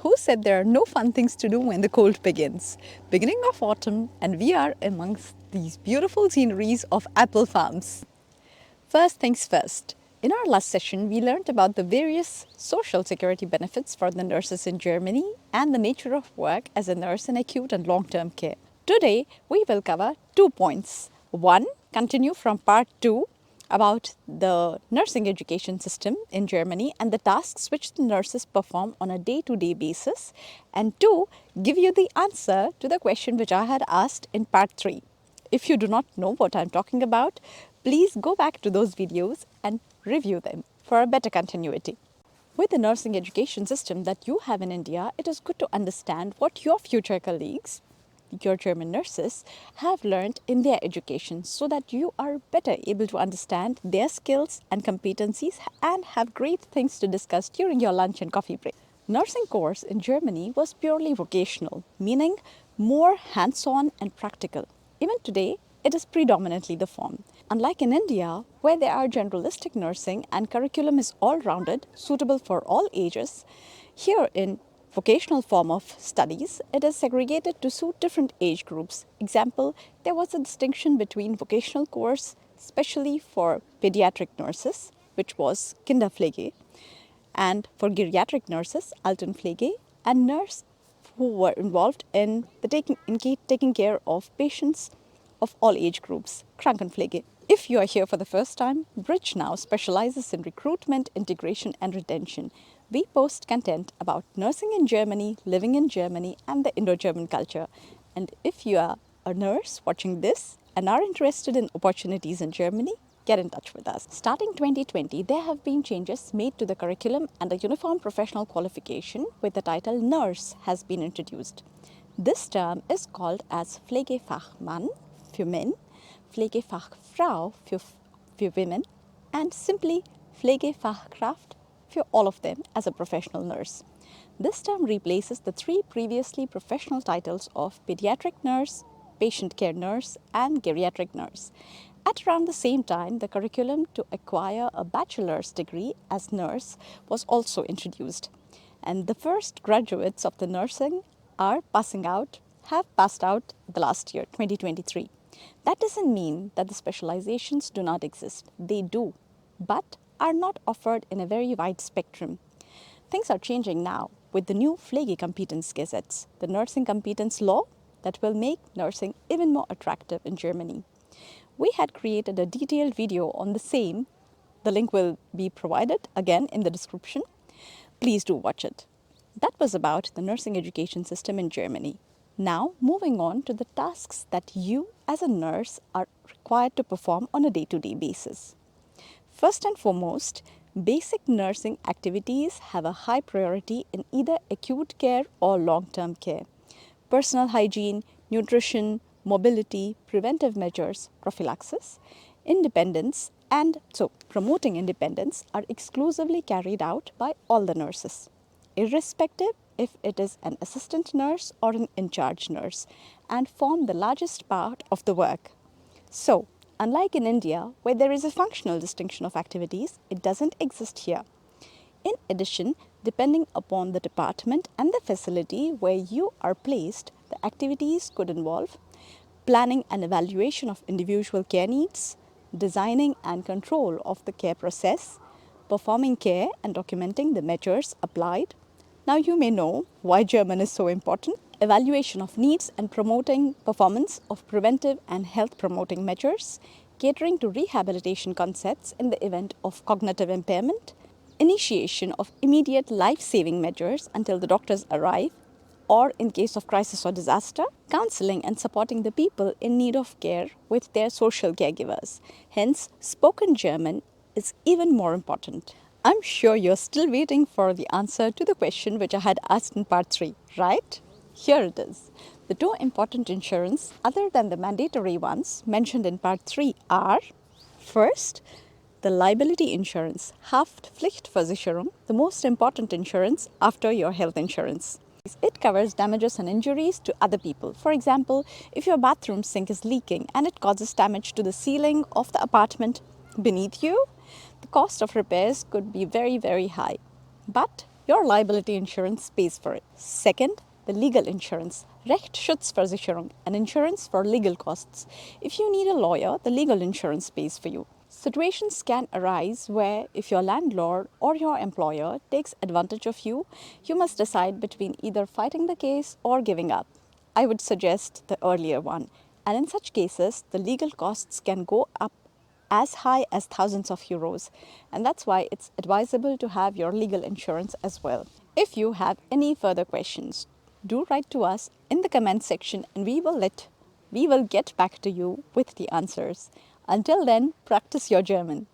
Who said there are no fun things to do when the cold begins? Beginning of autumn, and we are amongst these beautiful sceneries of apple farms. First things first. In our last session, we learned about the various social security benefits for the nurses in Germany and the nature of work as a nurse in acute and long-term care. Today, we will cover 2 points. One, continue from part 2 about the nursing education system in Germany and the tasks which the nurses perform on a day-to-day basis. And 2, give you the answer to the question which I had asked in part 3. If you do not know what I'm talking about, please go back to those videos and review them for a better continuity. With the nursing education system that you have in India, it is good to understand what your future colleagues, your German nurses, have learned in their education so that you are better able to understand their skills and competencies and have great things to discuss during your lunch and coffee break. Nursing course in Germany was purely vocational, meaning more hands-on and practical. Even today, it is predominantly the form. Unlike in India, where there are generalistic nursing and curriculum is all-rounded, suitable for all ages, here in vocational form of studies, it is segregated to suit different age groups. Example, there was a distinction between vocational course, especially for pediatric nurses, which was Kinderpflege, and for geriatric nurses, Altenpflege, and nurse who were involved in the taking care of patients of all age groups, Krankenpflege. If you are here for the first time, Bridge now specializes in recruitment, integration and retention. We post content about nursing in Germany, living in Germany and the Indo-German culture. And if you are a nurse watching this and are interested in opportunities in Germany, get in touch with us. Starting 2020, there have been changes made to the curriculum and a uniform professional qualification with the title nurse has been introduced. This term is called as Pflegefachmann für men, Pflegefachfrau für women, and simply Pflegefachkraft for all of them as a professional nurse. This term replaces the 3 previously professional titles of pediatric nurse, patient care nurse, and geriatric nurse. At around the same time, the curriculum to acquire a bachelor's degree as nurse was also introduced. And the first graduates of the nursing have passed out the last year, 2023. That doesn't mean that the specializations do not exist. They do, but are not offered in a very wide spectrum. Things are changing now with the new Pflegekompetenzgesetz, the nursing competence law that will make nursing even more attractive in Germany. We had created a detailed video on the same. The link will be provided again in the description. Please do watch it. That was about the nursing education system in Germany. Now, moving on to the tasks that you as a nurse are required to perform on a day-to-day basis. First and foremost, basic nursing activities have a high priority in either acute care or long-term care. Personal hygiene, nutrition, mobility, preventive measures, prophylaxis, independence, and so promoting independence are exclusively carried out by all the nurses, irrespective if it is an assistant nurse or an in-charge nurse, and form the largest part of the work. So, unlike in India, where there is a functional distinction of activities, it doesn't exist here. In addition, depending upon the department and the facility where you are placed, the activities could involve planning and evaluation of individual care needs, designing and control of the care process, performing care and documenting the measures applied. Now you may know why German is so important. Evaluation of needs and promoting performance of preventive and health promoting measures, catering to rehabilitation concepts in the event of cognitive impairment, initiation of immediate life-saving measures until the doctors arrive, or in case of crisis or disaster, counseling and supporting the people in need of care with their social caregivers. Hence, spoken German is even more important. I'm sure you're still waiting for the answer to the question which I had asked in part 3, right? Here it is. The 2 important insurance other than the mandatory ones mentioned in part 3 are, first, the liability insurance, Haftpflichtversicherung, the most important insurance after your health insurance. It covers damages and injuries to other people. For example, if your bathroom sink is leaking and it causes damage to the ceiling of the apartment beneath you, the cost of repairs could be very, very high. But your liability insurance pays for it. Second, the legal insurance. Rechtsschutzversicherung, an insurance for legal costs. If you need a lawyer, the legal insurance pays for you. Situations can arise where if your landlord or your employer takes advantage of you, you must decide between either fighting the case or giving up. I would suggest the earlier one. And in such cases, the legal costs can go up as high as thousands of euros. And that's why it's advisable to have your legal insurance as well. If you have any further questions, do write to us in the comment section and we will get back to you with the answers. Until then, practice your German.